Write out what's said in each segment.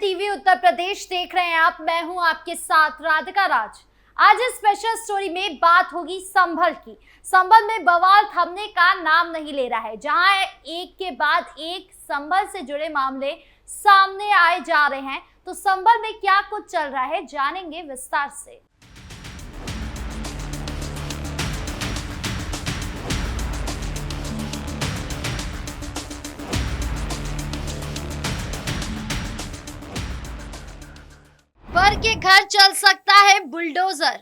TV Uttar Pradesh देख रहे हैं आप। मैं हूं आपके साथ राधिका राज। आज इस स्पेशल स्टोरी में बात होगी संभल की। संभल में बवाल थमने का नाम नहीं ले रहा है, जहां एक के बाद एक संभल से जुड़े मामले सामने आए जा रहे हैं। तो संभल में क्या कुछ चल रहा है, जानेंगे विस्तार से। बर के घर चल सकता है बुलडोजर।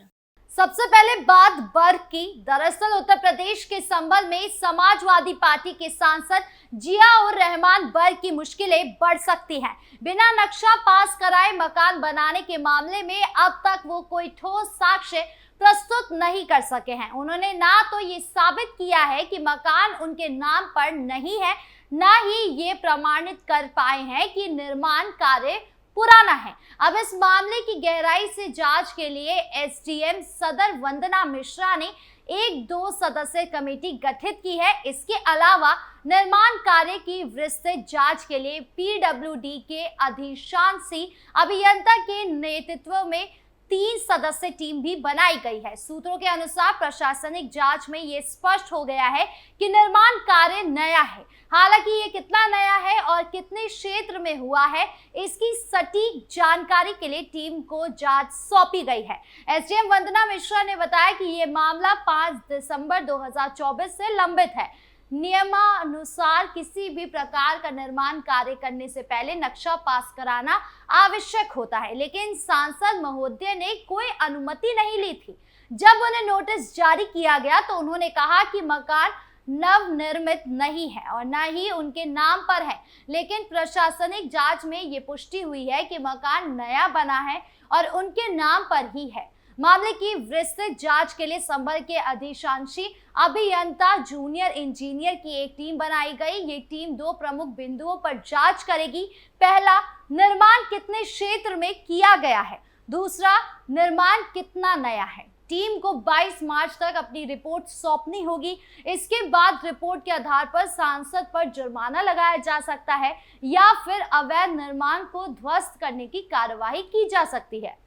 सबसे पहले बात बर की। दरअसल उत्तर प्रदेश के संभल में समाजवादी पार्टी के सांसद जियाउर रहमान बर की मुश्किलें बढ़ सकती हैं। बिना नक्शा पास कराए मकान बनाने के मामले में अब तक वो कोई ठोस साक्ष्य प्रस्तुत नहीं कर सके हैं। उन्होंने ना तो ये साबित किया है कि मकान उनके नाम पर नहीं है, ना ही ये प्रमाणित कर पाए हैं कि निर्माण कार्य पुराना है। अब इस मामले की गहराई से जांच के लिए एसडीएम सदर वंदना मिश्रा ने एक 2 सदस्यीय कमेटी गठित की है। इसके अलावा निर्माण कार्य की विस्तृत जांच के लिए पीडब्ल्यूडी के अधिशासी अभियंता के नेतृत्व में 3 सदस्यीय टीम भी बनाई गई है। सूत्रों के अनुसार प्रशासनिक जांच में ये स्पष्ट हो गया है कि निर्माण कार्य नया है। हालांकि ये कितना नया है और कितने क्षेत्र में हुआ है, इसकी सटीक जानकारी के लिए टीम को जांच सौंपी गई है। एसडीएम वंदना मिश्रा ने बताया कि ये मामला 5 दिसंबर 2024 से लंबित है। नियमानुसार किसी भी प्रकार का निर्माण कार्य करने से पहले नक्शा पास कराना आवश्यक होता है, लेकिन सांसद महोदय ने कोई अनुमति नहीं ली थी। जब उन्हें नोटिस जारी किया गया तो उन्होंने कहा कि मकान नवनिर्मित नहीं है और न ही उनके नाम पर है, लेकिन प्रशासनिक जांच में ये पुष्टि हुई है कि मकान नया बना है और उनके नाम पर ही है। मामले की विस्तृत जांच के लिए संभल के अधिशासी अभियंता जूनियर इंजीनियर की एक टीम बनाई गई। ये टीम 2 प्रमुख बिंदुओं पर जांच करेगी। पहला, निर्माण कितने क्षेत्र में किया गया है। दूसरा, निर्माण कितना नया है। टीम को 22 मार्च तक अपनी रिपोर्ट सौंपनी होगी। इसके बाद रिपोर्ट के आधार पर सांसद पर जुर्माना लगाया जा सकता है या फिर अवैध निर्माण को ध्वस्त करने की कार्यवाही की जा सकती है।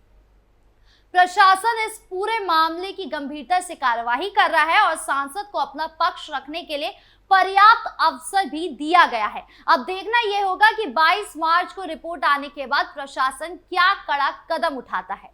प्रशासन इस पूरे मामले की गंभीरता से कार्यवाही कर रहा है और सांसद को अपना पक्ष रखने के लिए पर्याप्त अवसर भी दिया गया है। अब देखना यह होगा कि 22 मार्च को रिपोर्ट आने के बाद प्रशासन क्या कड़ा कदम उठाता है।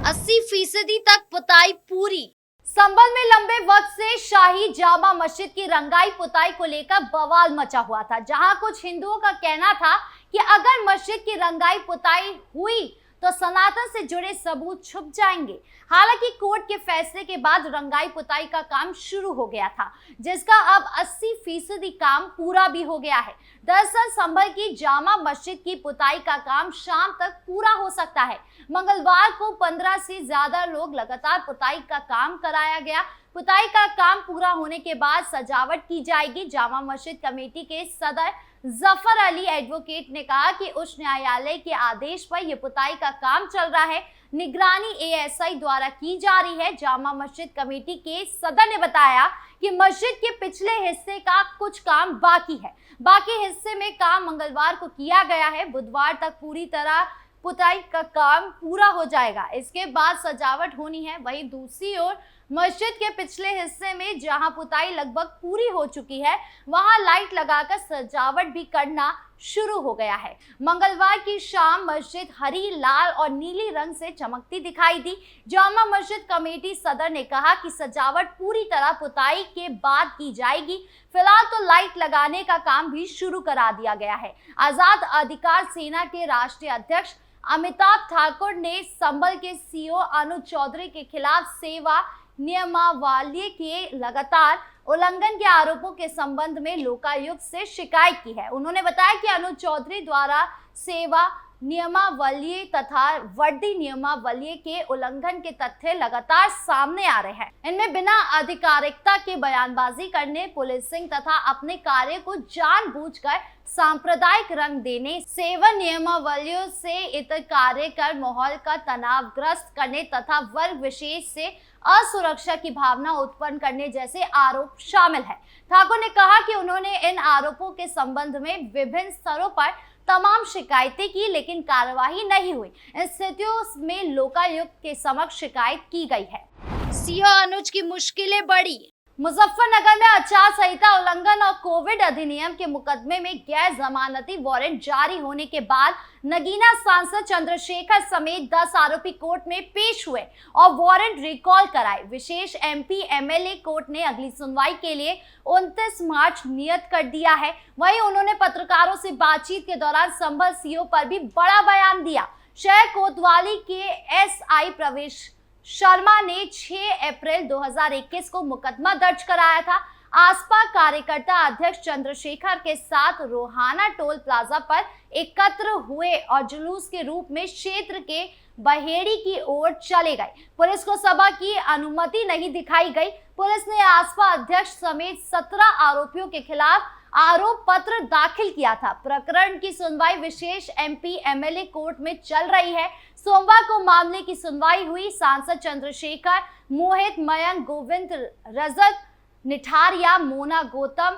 80% तक पुताई पूरी। संभल में लंबे वक्त से शाही जामा मस्जिद की रंगाई पुताई को लेकर बवाल मचा हुआ था, जहां कुछ हिंदुओं का कहना था कि अगर मस्जिद की रंगाई पुताई हुई तो सनातन से जुड़े सबूत छुप जाएंगे। हालांकि कोर्ट के फैसले के बाद रंगाई पुताई का काम शुरू हो गया था, जिसका अब 80% काम पूरा भी हो गया है। दरअसल संभल की जामा मस्जिद की पुताई का काम शाम तक पूरा हो सकता है। मंगलवार को 15 से ज्यादा लोग लगातार पुताई का काम कराया गया। पुताई का काम पूरा होने के बाद सजावट की जाएगी। जामा मस्जिद कमेटी के सदर जफर अली एडवोकेट ने कहा कि उच्च न्यायालय के आदेश पर यह पुताई का काम चल रहा है। निगरानी एएसआई द्वारा की जा रही है। जामा मस्जिद कमेटी के सदर ने बताया कि मस्जिद के पिछले हिस्से का कुछ काम बाकी है। बाकी हिस्से में काम मंगलवार को किया गया है। बुधवार तक पूरी तरह पुताई का काम पूरा हो जाएगा। इसके बाद सजावट होनी है। वहीं दूसरी ओर मस्जिद के पिछले हिस्से में जहां पुताई लगभग पूरी हो चुकी है, वहां लाइट लगाकर सजावट भी करना शुरू हो गया है। मंगलवार की शाम मस्जिद हरी, लाल और नीली रंग से चमकती दिखाई दी। जामा मस्जिद कमेटी सदर ने कहा कि सजावट पूरी तरह पुताई के बाद की जाएगी। फिलहाल तो लाइट लगाने का काम भी शुरू करा दिया गया है। आजाद अधिकार सेना के राष्ट्रीय अध्यक्ष अमिताभ ठाकुर ने संभल के सीओ अनुज चौधरी के खिलाफ सेवा नियमावली के लगातार उल्लंघन के आरोपों के संबंध में लोकायुक्त से शिकायत की है। उन्होंने बताया कि अनुज चौधरी द्वारा सेवा नियमावली तथा वर्दी नियमावली के उल्लंघन के तथ्य लगातार सामने आ रहे हैं। इनमें बिना आधिकारिकता के बयानबाजी करने, पुलिसिंग तथा अपने कार्य को जानबूझकर सांप्रदायिक रंग देने, सेवा नियमावलियों से इतर कार्य कर माहौल का तनावग्रस्त करने तथा वर्ग विशेष से असुरक्षा की भावना उत्पन्न करने जैसे आरोप शामिल है। ठाकुर ने कहा कि उन्होंने इन आरोपों के संबंध में विभिन्न स्तरों पर तमाम शिकायतें की, लेकिन कार्यवाही नहीं हुई। इन स्थितियों में लोकायुक्त के समक्ष शिकायत की गई है। सीओ अनुज की मुश्किलें बढ़ी। मुजफ्फरनगर में आचार संहिता उल्लंघन और कोविड अधिनियम के मुकदमे में गैर जमानती वारंट जारी होने के बाद नगीना सांसद चंद्रशेखर समेत 10 आरोपी कोर्ट में पेश हुए और वारंट रिकॉल कराए। विशेष एमपी एमएलए कोर्ट ने अगली सुनवाई के लिए 29 मार्च नियत कर दिया है। वहीं उन्होंने पत्रकारों से बातचीत के दौरान संभल सीओ पर भी बड़ा बयान दिया। शहर कोतवाली के एसआई प्रवेश शर्मा ने 6 अप्रैल 2021 को मुकदमा दर्ज कराया था। आसपा कार्यकर्ता अध्यक्ष चंद्रशेखर के साथ रोहाना टोल प्लाजा पर एकत्र हुए और जुलूस के रूप में क्षेत्र के बहेड़ी की ओर चले गए। पुलिस को सभा की अनुमति नहीं दिखाई गई। पुलिस ने आसपा अध्यक्ष समेत 17 आरोपियों के खिलाफ आरोप पत्र दाखिल किया था। प्रकरण की सुनवाई विशेष एमपी एमएलए कोर्ट में चल रही है। सोमवार को मामले की सुनवाई हुई। सांसद चंद्रशेखर, मोहित, मयंक, गोविंद, रजत, निठारिया, मोना गौतम,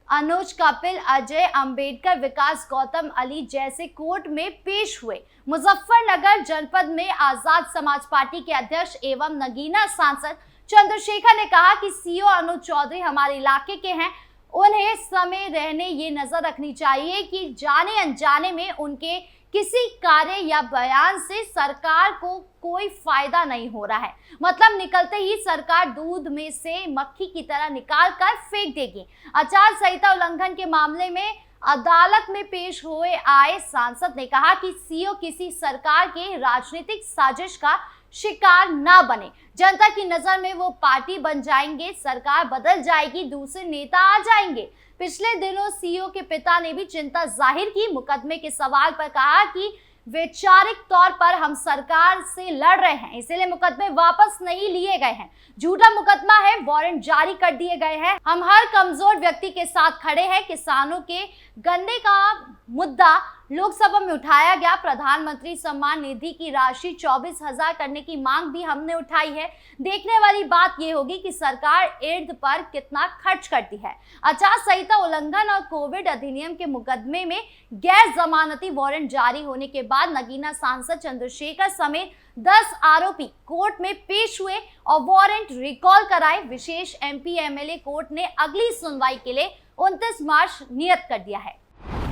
अनुज, कपिल, अजय, अंबेडकर, विकास, गौतम अली जैसे कोर्ट में पेश हुए। मुजफ्फरनगर जनपद में आजाद समाज पार्टी के अध्यक्ष एवं नगीना सांसद चंद्रशेखर ने कहा कि सीओ अनुज चौधरी हमारे इलाके के हैं। उन्हें समय रहने ये नजर रखनी चाहिए कि जाने अनजाने में उनके किसी कार्य या बयान से सरकार को कोई फायदा नहीं हो रहा है। मतलब निकलते ही सरकार दूध में से मक्खी की तरह निकाल कर फेंक देगी। आचार संहिता उल्लंघन के मामले में अदालत में पेश हुए आए सांसद ने कहा कि सीओ किसी सरकार के राजनीतिक साजिश का शिकार ना बने। जनता की नजर में वो पार्टी बन जाएंगे, सरकार बदल जाएगी, दूसरे नेता आ जाएंगे। पिछले दिनों सीओ के पिता ने भी चिंता जाहिर की। मुकदमे के सवाल पर कहा कि वैचारिक तौर पर हम सरकार से लड़ रहे हैं, इसलिए मुकदमे वापस नहीं लिए गए हैं। झूठा मुकदमा है, वारंट जारी कर दिए गए हैं। हम हर कमजोर व्यक्ति के साथ खड़े हैं। किसानों के गन्ने का मुद्दा लोकसभा में उठाया गया। प्रधानमंत्री सम्मान निधि की राशि 24,000 करने की मांग भी हमने उठाई है। देखने वाली बात यह होगी कि सरकार इर्द पर कितना खर्च करती है। आचार संहिता उल्लंघन और कोविड अधिनियम के मुकदमे में गैर जमानती वारंट जारी होने के बाद नगीना सांसद चंद्रशेखर समेत 10 आरोपी कोर्ट में पेश हुए और वारंट रिकॉल कराए। विशेष एमपी एमएलए कोर्ट ने अगली सुनवाई के लिए 29 मार्च नियत कर दिया है।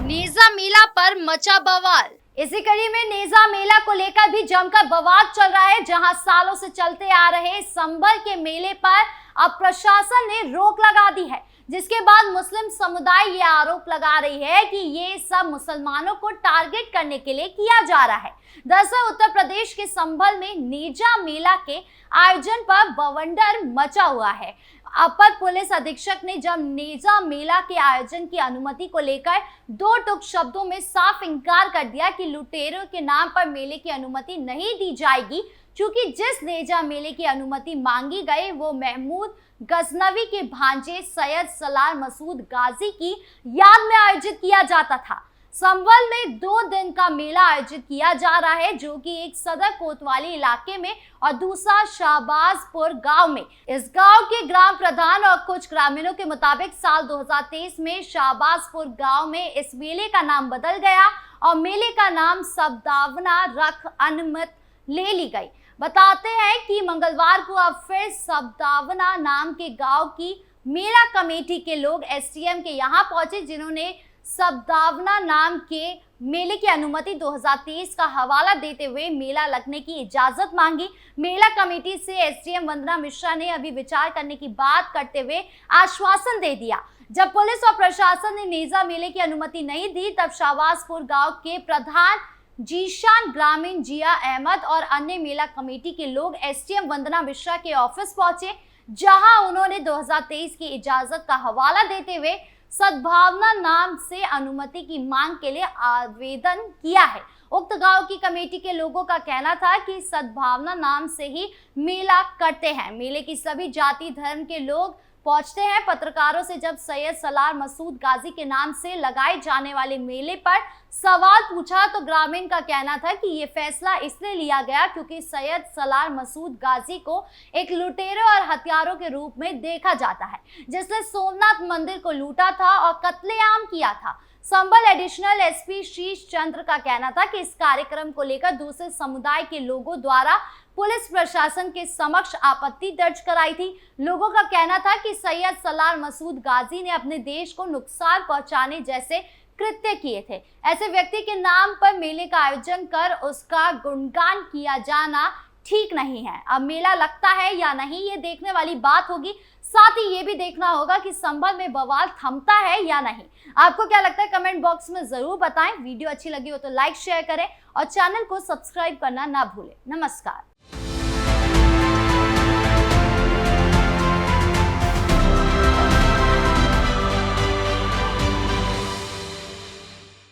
नेजा मेला पर मचा बवाल। इसी कड़ी में नेजा मेला को लेकर भी जमकर बवाल चल रहा है। जहां सालों से चलते आ रहे संभल के मेले पर अब प्रशासन ने रोक लगा दी है, जिसके बाद मुस्लिम समुदाय ये आरोप लगा रही है कि ये सब मुसलमानों को टारगेट करने के लिए किया जा रहा है। दरअसल उत्तर प्रदेश के संभल में नेजा मेला के आयोजन पर बवंडर मचा हुआ है। अपर पुलिस अधीक्षक ने जब नेजा मेला के आयोजन की अनुमति को लेकर 2 टूक शब्दों में साफ इंकार कर दिया कि लुटेरों के नाम पर मेले की अनुमति नहीं दी जाएगी, क्योंकि जिस नेजा मेले की अनुमति मांगी गई वो महमूद गजनवी के भांजे सैयद सलार मसूद गाजी की याद में आयोजित किया जाता था। संभल में 2 दिन का मेला आयोजित किया जा रहा है, जो कि एक सदर कोतवाली इलाके में और दूसरा शाहबाजपुर गांव में। इस गांव के ग्राम प्रधान और कुछ ग्रामीणों के मुताबिक साल 2023 में शाहबाजपुर गांव में इस मेले का नाम बदल गया और मेले का नाम सद्भावना रख अनुमति ले ली गई। बताते हैं कि मंगलवार को अब फिर सद्भावना नाम के गांव की मेला कमेटी के लोग एसडीएम के यहाँ पहुंचे, जिन्होंने सद्भावना नाम के मेले की अनुमति 2023 का हवाला देते हुए मेला लगने की इजाजत मांगी। मेला कमेटी से एसडीएम वंदना मिश्रा ने अभी विचार करने की बात करते हुए आश्वासन दे दिया। जब पुलिस और प्रशासन ने नेजा मेले की अनुमति नहीं दी, तब शाहबाजपुर गांव के प्रधान जीशान, ग्रामीण जिया अहमद और अन्य मेला कमेटी के लोग एसडीएम वंदना मिश्रा के ऑफिस पहुंचे, जहां उन्होंने 2023 की इजाजत का हवाला देते हुए सद्भावना नाम से अनुमति की मांग के लिए आवेदन किया है। उक्त गांव की कमेटी के लोगों का कहना था कि सद्भावना नाम से ही मेला करते हैं। मेले की सभी जाति धर्म के लोग पहुंचते हैं। पत्रकारों से जब सैयद सलार मसूद गाजी के नाम से लगाए जाने वाले मेले पर सवाल पूछा, तो ग्रामीण का कहना था कि ये फैसला इसलिए लिया गया क्योंकि सैयद सलार मसूद गाजी को एक लुटेरों और हथियारों के रूप में देखा जाता है, जिसने सोमनाथ मंदिर को लूटा था और कत्लेआम किया था। संभल एडिशनल एसपी शीश चंद्र का कहना था कि इस कार्यक्रम को लेकर दूसरे समुदाय के लोगों द्वारा पुलिस प्रशासन के समक्ष आपत्ति दर्ज कराई थी। लोगों का कहना था कि सैयद सलार मसूद गाजी ने अपने देश को नुकसान पहुंचाने जैसे कृत्य किए थे। ऐसे व्यक्ति के नाम पर मेले का आयोजन कर उसका गुणगान किया जाना ठीक नहीं है। अब मेला लगता है या नहीं ये देखने वाली बात होगी। साथ ही ये भी देखना होगा कि संभल में बवाल थमता है या नहीं। आपको क्या लगता है कमेंट बॉक्स में जरूर बताएं। वीडियो अच्छी लगी हो तो लाइक शेयर करें और चैनल को सब्सक्राइब करना ना भूलें। नमस्कार।